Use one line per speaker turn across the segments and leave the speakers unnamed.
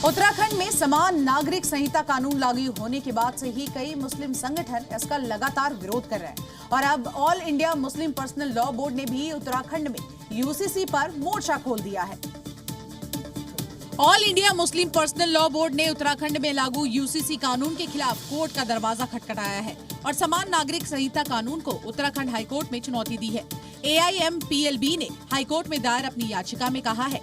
उत्तराखंड में समान नागरिक संहिता कानून लागू होने के बाद से ही कई मुस्लिम संगठन इसका लगातार विरोध कर रहे हैं और अब all India Muslim personal law board ने भी उत्तराखंड में यूसीसी पर मोर्चा खोल दिया है। All India Muslim personal law board ने उत्तराखंड में लागू यूसीसी कानून के खिलाफ कोर्ट का दरवाजा खटखटाया है और समान नागरिक संहिता कानून को उत्तराखंड हाईकोर्ट में चुनौती दी है। AIMPLB ने हाईकोर्ट में दायर अपनी याचिका में कहा है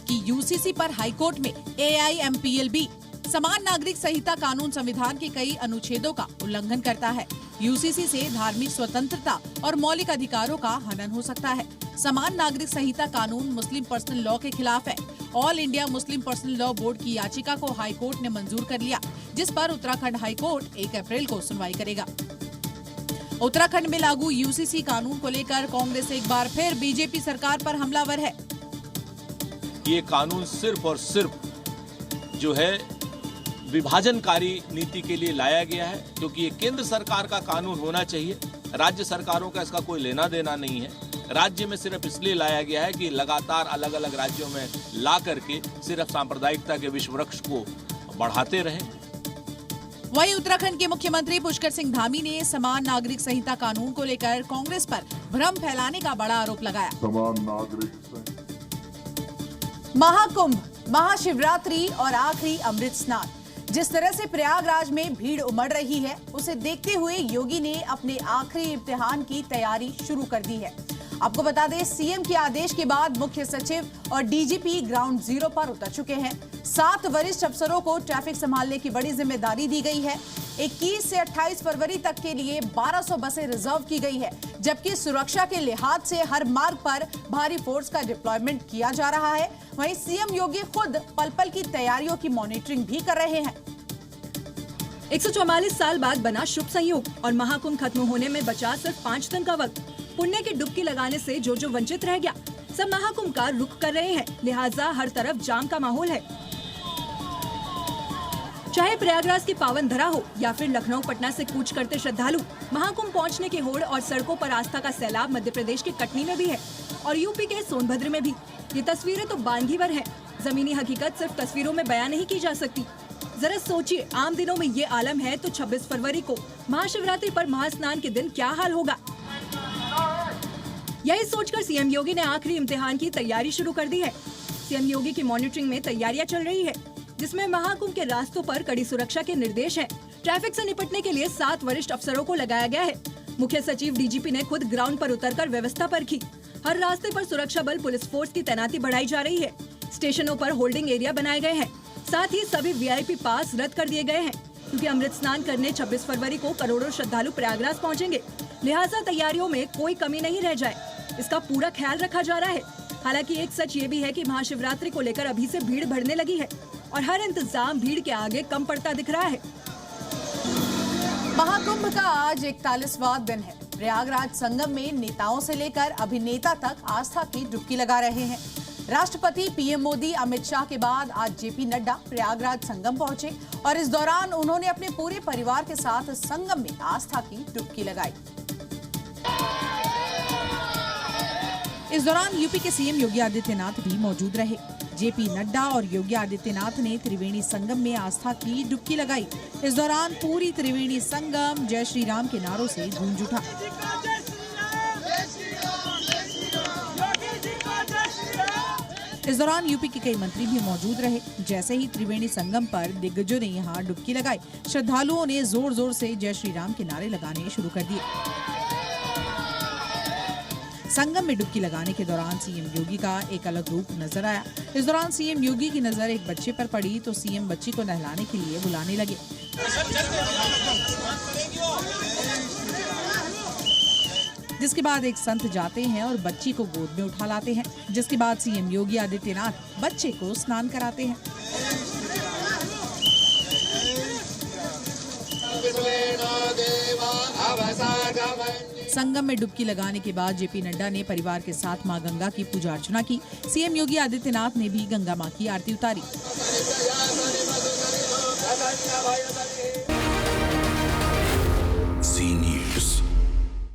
कि यूसीसी पर हाईकोर्ट में AIMPLB समान नागरिक संहिता कानून संविधान के कई अनुच्छेदों का उल्लंघन करता है। यूसीसी से धार्मिक स्वतंत्रता और मौलिक अधिकारों का हनन हो सकता है। समान नागरिक संहिता कानून मुस्लिम पर्सनल लॉ के खिलाफ है। All India Muslim personal law board की याचिका को हाईकोर्ट ने मंजूर कर लिया, जिस पर उत्तराखंड हाईकोर्ट 1 अप्रैल को सुनवाई करेगा। उत्तराखंड में लागू यूसीसी कानून को लेकर कांग्रेस एक बार फिर बीजेपी सरकार पर हमलावर है।
ये कानून सिर्फ और सिर्फ जो है विभाजनकारी नीति के लिए लाया गया है, क्योंकि ये केंद्र सरकार का कानून होना चाहिए। राज्य सरकारों का इसका कोई लेना देना नहीं है। राज्य में सिर्फ इसलिए लाया गया है कि लगातार अलग अलग राज्यों में ला करके सिर्फ सांप्रदायिकता के विश्व वृक्ष को बढ़ाते रहे।
वहीं उत्तराखंड के मुख्यमंत्री पुष्कर सिंह धामी ने समान नागरिक संहिता कानून को लेकर कांग्रेस पर भ्रम फैलाने का बड़ा आरोप लगाया।
समान नागरिक
महाकुंभ, महाशिवरात्रि और आखिरी अमृत स्नान, जिस तरह से प्रयागराज में भीड़ उमड़ रही है, उसे देखते हुए योगी ने अपने आखिरी इम्तिहान की तैयारी शुरू कर दी है। आपको बता दें, सीएम के आदेश के बाद मुख्य सचिव और डीजीपी ग्राउंड जीरो पर उतर चुके हैं। 7 वरिष्ठ अफसरों को ट्रैफिक संभालने की बड़ी जिम्मेदारी दी गई है। 21 से 28 फरवरी तक के लिए 1200 बसें रिजर्व की गई है, जबकि सुरक्षा के लिहाज से हर मार्ग पर भारी फोर्स का डिप्लॉयमेंट किया जा रहा है। वहीं सीएम योगी खुद पल पल की तैयारियों की मॉनिटरिंग भी कर रहे हैं।
144 साल बाद बना शुभ संयोग और महाकुंभ खत्म होने में बचा सिर्फ 5 दिन का वक्त। पुण्य की डुबकी लगाने से जो वंचित रह गया, सब महाकुंभ का रुख कर रहे हैं, लिहाजा हर तरफ जाम का माहौल है। चाहे प्रयागराज की पावन धरा हो या फिर लखनऊ पटना से कूच करते श्रद्धालु, महाकुंभ पहुंचने की होड़ और सड़कों पर आस्था का सैलाब मध्य प्रदेश के कटनी में भी है और यूपी के सोनभद्र में भी। ये तस्वीरें तो बांधीवर हैं। जमीनी हकीकत सिर्फ तस्वीरों में बयान नहीं की जा सकती। जरा सोचिए, आम दिनों में ये आलम है तो 26 फरवरी को महाशिवरात्रि पर महास्नान के दिन क्या हाल होगा। यही सोचकर सीएम योगी ने आखिरी इम्तिहान की तैयारी शुरू कर दी है। सीएम योगी की मॉनिटरिंग में तैयारियां चल रही है, जिसमें महाकुंभ के रास्तों पर कड़ी सुरक्षा के निर्देश हैं। ट्रैफिक से निपटने के लिए 7 वरिष्ठ अफसरों को लगाया गया है। मुख्य सचिव डीजीपी ने खुद ग्राउंड पर उतरकर व्यवस्था परखी। हर रास्ते पर सुरक्षा बल पुलिस फोर्स की तैनाती बढ़ाई जा रही है। स्टेशनों पर होल्डिंग एरिया बनाए गए हैं। साथ ही सभी वीआईपी पास रद्द कर दिए गए हैं, क्योंकि अमृत स्नान करने 26 फरवरी को करोड़ों श्रद्धालु प्रयागराज पहुंचेंगे। लिहाजा तैयारियों में कोई कमी नहीं रह जाए, इसका पूरा ख्याल रखा जा रहा है। हालांकि एक सच ये भी है कि महाशिवरात्रि को लेकर अभी से भीड़ बढ़ने लगी है और हर इंतजाम भीड़ के आगे कम पड़ता दिख रहा है।
महाकुंभ का आज 41वां दिन है। प्रयागराज संगम में नेताओं से लेकर अभिनेता तक आस्था की डुबकी लगा रहे हैं। राष्ट्रपति पीएम मोदी अमित शाह के बाद आज जेपी नड्डा प्रयागराज संगम पहुंचे और इस दौरान उन्होंने अपने पूरे परिवार के साथ संगम में आस्था की डुबकी लगाई। इस दौरान यूपी के सीएम योगी आदित्यनाथ भी मौजूद रहे। जेपी नड्डा और योगी आदित्यनाथ ने त्रिवेणी संगम में आस्था की डुबकी लगाई। इस दौरान पूरी त्रिवेणी संगम जय श्री राम के नारों से गूंज उठा। इस दौरान यूपी के कई मंत्री भी मौजूद रहे। जैसे ही त्रिवेणी संगम पर दिग्गजों ने यहां डुबकी लगाई, श्रद्धालुओं ने जोर जोर से जय श्री राम के नारे लगाने शुरू कर दिए। संगम में डुबकी लगाने के दौरान सीएम योगी का एक अलग रूप नजर आया। इस दौरान सीएम योगी की नजर एक बच्चे पर पड़ी तो सीएम बच्ची को नहलाने के लिए बुलाने लगे। जिसके बाद एक संत जाते हैं और बच्ची को गोद में उठा लाते हैं, जिसके बाद सीएम योगी आदित्यनाथ बच्चे को स्नान कराते हैं। संगम में डुबकी लगाने के बाद जेपी नड्डा ने परिवार के साथ मां गंगा की पूजा अर्चना की। सीएम योगी आदित्यनाथ ने भी गंगा मां की आरती उतारी।